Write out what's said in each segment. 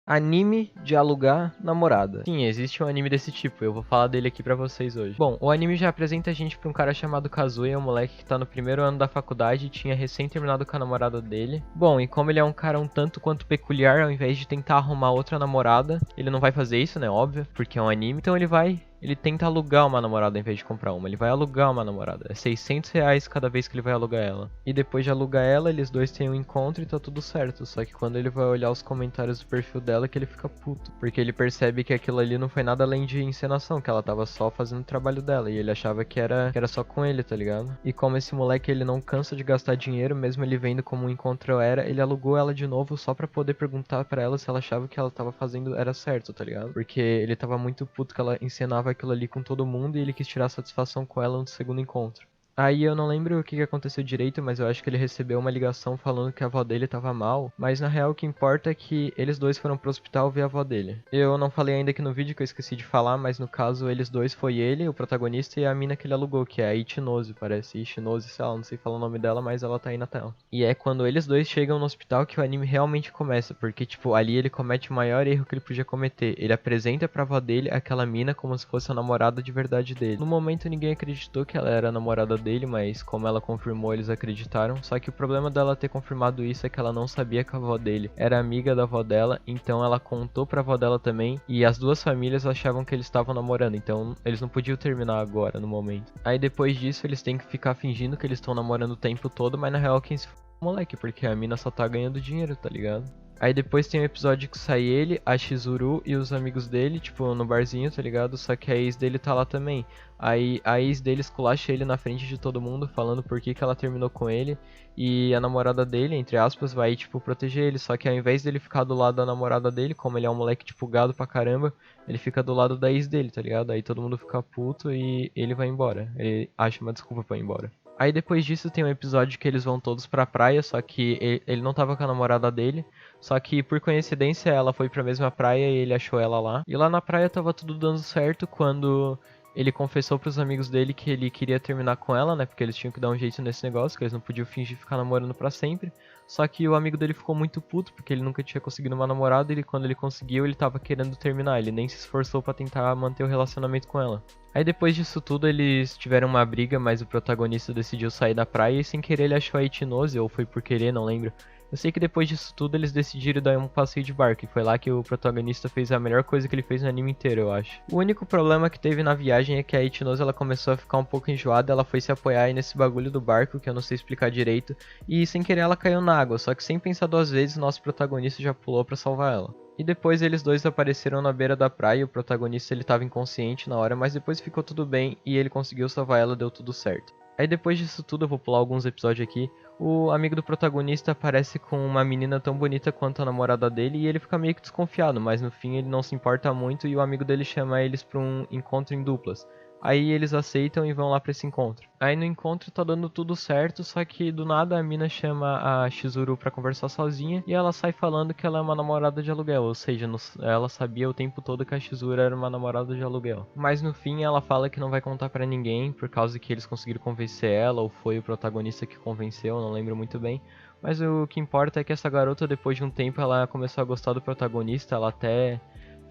Anime de alugar namorada. Sim, existe um anime desse tipo, eu vou falar dele aqui pra vocês hoje. Bom, o anime já apresenta a gente pra um cara chamado Kazuya, um moleque que tá no primeiro ano da faculdade e tinha recém terminado com a namorada dele. Bom, e como ele é um cara um tanto quanto peculiar, ao invés de tentar arrumar outra namorada, ele não vai fazer isso, né, óbvio, porque é um anime, então ele tenta alugar uma namorada em vez de comprar uma. Ele vai alugar uma namorada. É R$ 600 cada vez que ele vai alugar ela. E depois de alugar ela, eles dois têm um encontro e tá tudo certo. Só que quando ele vai olhar os comentários do perfil dela, que ele fica puto. Porque ele percebe que aquilo ali não foi nada além de encenação, que ela tava só fazendo o trabalho dela. E ele achava que era só com ele, tá ligado? E como esse moleque ele não cansa de gastar dinheiro, mesmo ele vendo como o encontro era, ele alugou ela de novo só pra poder perguntar pra ela se ela achava que ela tava fazendo era certo, tá ligado? Porque ele tava muito puto que ela encenava aquilo ali com todo mundo e ele quis tirar satisfação com ela no segundo encontro. Aí eu não lembro o que aconteceu direito, mas eu acho que ele recebeu uma ligação falando que a avó dele tava mal, mas na real o que importa é que eles dois foram pro hospital ver a avó dele. Eu não falei ainda aqui no vídeo que eu esqueci de falar, mas no caso eles dois foi ele, o protagonista, e a mina que ele alugou, que é a Ichinose, parece Ichinose, sei lá, não sei falar o nome dela, mas ela tá aí na tela. E é quando eles dois chegam no hospital que o anime realmente começa, porque tipo, ali ele comete o maior erro que ele podia cometer. Ele apresenta pra avó dele aquela mina como se fosse a namorada de verdade dele. No momento ninguém acreditou que ela era a namorada dele, mas como ela confirmou, eles acreditaram. Só que o problema dela ter confirmado isso é que ela não sabia que a avó dele era amiga da avó dela, então ela contou pra avó dela também, e as duas famílias achavam que eles estavam namorando, então eles não podiam terminar agora, no momento. Aí depois disso, eles têm que ficar fingindo que eles estão namorando o tempo todo, mas na real quem se f... é o moleque, porque a mina só tá ganhando dinheiro, tá ligado? Aí depois tem um episódio que sai ele, a Chizuru e os amigos dele, tipo, no barzinho, tá ligado? Só que a ex dele tá lá também. Aí a ex dele esculacha ele na frente de todo mundo, falando por que ela terminou com ele. E a namorada dele, entre aspas, vai, tipo, proteger ele. Só que ao invés dele ficar do lado da namorada dele, como ele é um moleque, tipo, gado pra caramba, ele fica do lado da ex dele, tá ligado? Aí todo mundo fica puto e ele vai embora. Ele acha uma desculpa pra ir embora. Aí depois disso tem um episódio que eles vão todos pra praia, só que ele não tava com a namorada dele. Só que por coincidência ela foi pra mesma praia e ele achou ela lá. E lá na praia tava tudo dando certo quando ele confessou pros amigos dele que ele queria terminar com ela, né? Porque eles tinham que dar um jeito nesse negócio, que eles não podiam fingir ficar namorando pra sempre. Só que o amigo dele ficou muito puto, porque ele nunca tinha conseguido uma namorada e quando ele conseguiu, ele tava querendo terminar. Ele nem se esforçou pra tentar manter o relacionamento com ela. Aí depois disso tudo eles tiveram uma briga, mas o protagonista decidiu sair da praia e sem querer ele achou a Ichinose, ou foi por querer, não lembro. Eu sei que depois disso tudo eles decidiram dar um passeio de barco, e foi lá que o protagonista fez a melhor coisa que ele fez no anime inteiro, eu acho. O único problema que teve na viagem é que a Ichinose ela começou a ficar um pouco enjoada, ela foi se apoiar aí nesse bagulho do barco, que eu não sei explicar direito, e sem querer ela caiu na água, só que sem pensar duas vezes, nosso protagonista já pulou pra salvar ela. E depois eles dois apareceram na beira da praia, o protagonista ele tava inconsciente na hora, mas depois ficou tudo bem e ele conseguiu salvar ela, deu tudo certo. Aí depois disso tudo, eu vou pular alguns episódios aqui, o amigo do protagonista aparece com uma menina tão bonita quanto a namorada dele e ele fica meio que desconfiado, mas no fim ele não se importa muito e o amigo dele chama eles pra um encontro em duplas. Aí eles aceitam e vão lá pra esse encontro. Aí no encontro tá dando tudo certo, só que do nada a mina chama a Chizuru pra conversar sozinha e ela sai falando que ela é uma namorada de aluguel, ou seja, ela sabia o tempo todo que a Chizuru era uma namorada de aluguel. Mas no fim ela fala que não vai contar pra ninguém por causa que eles conseguiram convencer ela, ou foi o protagonista que convenceu, não lembro muito bem. Mas o que importa é que essa garota, depois de um tempo, ela começou a gostar do protagonista, ela até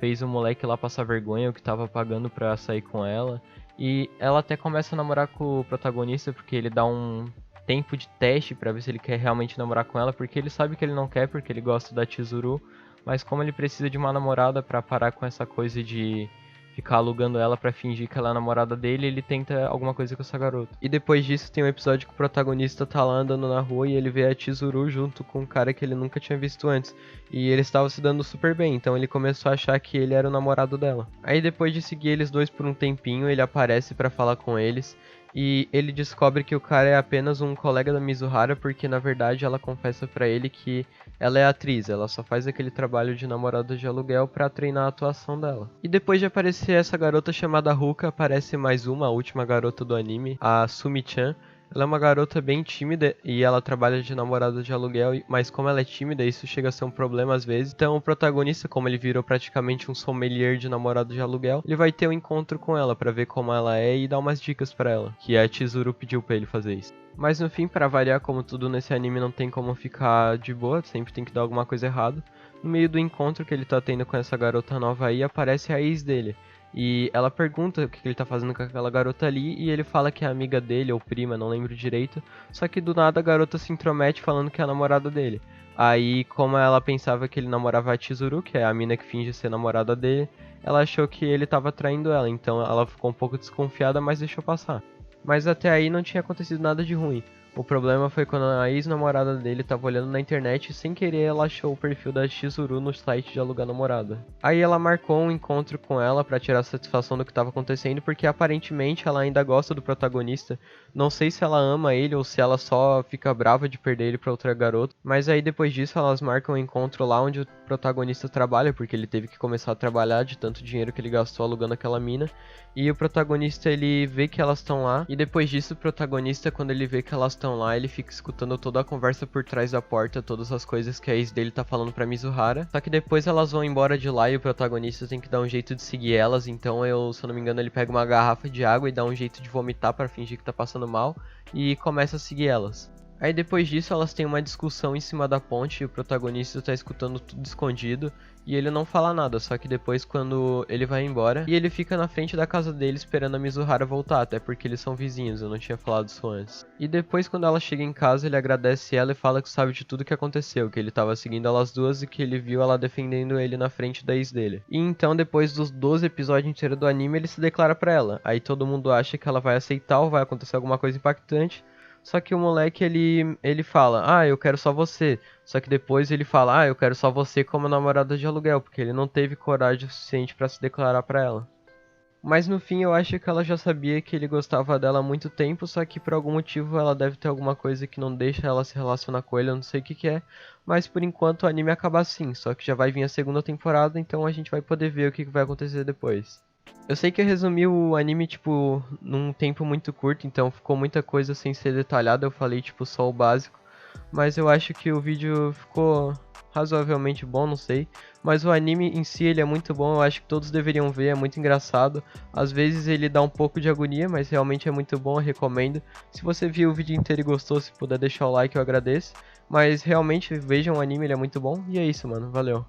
fez o moleque lá passar vergonha, o que tava pagando pra sair com ela. E ela até começa a namorar com o protagonista porque ele dá um tempo de teste pra ver se ele quer realmente namorar com ela, porque ele sabe que ele não quer, porque ele gosta da Chizuru, mas como ele precisa de uma namorada pra parar com essa coisa de ficar alugando ela pra fingir que ela é a namorada dele, ele tenta alguma coisa com essa garota. E depois disso tem um episódio que o protagonista tá lá andando na rua e ele vê a Chizuru junto com um cara que ele nunca tinha visto antes. E eles estavam se dando super bem, então ele começou a achar que ele era o namorado dela. Aí depois de seguir eles dois por um tempinho, ele aparece pra falar com eles. E ele descobre que o cara é apenas um colega da Mizuhara, porque na verdade ela confessa pra ele que ela é atriz, ela só faz aquele trabalho de namorada de aluguel pra treinar a atuação dela. E depois de aparecer essa garota chamada Ruka, aparece mais uma, a última garota do anime, a Sumi-chan. Ela é uma garota bem tímida e ela trabalha de namorada de aluguel, mas como ela é tímida, isso chega a ser um problema às vezes. Então o protagonista, como ele virou praticamente um sommelier de namorado de aluguel, ele vai ter um encontro com ela pra ver como ela é e dar umas dicas pra ela, que a Chizuru pediu pra ele fazer isso. Mas no fim, pra variar, como tudo nesse anime não tem como ficar de boa, sempre tem que dar alguma coisa errada. No meio do encontro que ele tá tendo com essa garota nova aí, aparece a ex dele. E ela pergunta o que ele tá fazendo com aquela garota ali, e ele fala que é amiga dele ou prima, não lembro direito. Só que do nada a garota se intromete falando que é a namorada dele. Aí, como ela pensava que ele namorava a Chizuru, que é a mina que finge ser namorada dele, ela achou que ele tava traindo ela, então ela ficou um pouco desconfiada, mas deixou passar. Mas até aí não tinha acontecido nada de ruim. O problema foi quando a ex-namorada dele tava olhando na internet e sem querer ela achou o perfil da Chizuru no site de alugar namorada. Aí ela marcou um encontro com ela pra tirar satisfação do que tava acontecendo, porque aparentemente ela ainda gosta do protagonista. Não sei se ela ama ele ou se ela só fica brava de perder ele pra outra garota. Mas aí depois disso elas marcam um encontro lá onde o protagonista trabalha, porque ele teve que começar a trabalhar de tanto dinheiro que ele gastou alugando aquela mina. E o protagonista ele vê que elas estão lá, e depois disso o protagonista, quando ele vê que elas estão lá, ele fica escutando toda a conversa por trás da porta, todas as coisas que a ex dele tá falando pra Mizuhara. Só que depois elas vão embora de lá e o protagonista tem que dar um jeito de seguir elas, então se eu não me engano, ele pega uma garrafa de água e dá um jeito de vomitar pra fingir que tá passando mal e começa a seguir elas. Aí depois disso elas têm uma discussão em cima da ponte e o protagonista tá escutando tudo escondido e ele não fala nada, só que depois quando ele vai embora e ele fica na frente da casa dele esperando a Mizuhara voltar, até porque eles são vizinhos, eu não tinha falado isso antes. E depois quando ela chega em casa ele agradece ela e fala que sabe de tudo que aconteceu, que ele tava seguindo elas duas e que ele viu ela defendendo ele na frente da ex dele. E então depois dos 12 episódios inteiros do anime ele se declara pra ela, aí todo mundo acha que ela vai aceitar ou vai acontecer alguma coisa impactante. Só que o moleque, ele fala, eu quero só você. Só que depois ele fala, eu quero só você como namorada de aluguel, porque ele não teve coragem o suficiente pra se declarar pra ela. Mas no fim eu acho que ela já sabia que ele gostava dela há muito tempo, só que por algum motivo ela deve ter alguma coisa que não deixa ela se relacionar com ele, eu não sei o que é. Mas por enquanto o anime acaba assim, só que já vai vir a segunda temporada, então a gente vai poder ver o que vai acontecer depois. Eu sei que eu resumi o anime, tipo, num tempo muito curto, então ficou muita coisa sem ser detalhada, eu falei, tipo, só o básico. Mas eu acho que o vídeo ficou razoavelmente bom, não sei. Mas o anime em si, ele é muito bom, eu acho que todos deveriam ver, é muito engraçado. Às vezes ele dá um pouco de agonia, mas realmente é muito bom, eu recomendo. Se você viu o vídeo inteiro e gostou, se puder deixar o like, eu agradeço. Mas realmente, vejam o anime, ele é muito bom. E é isso, mano, valeu.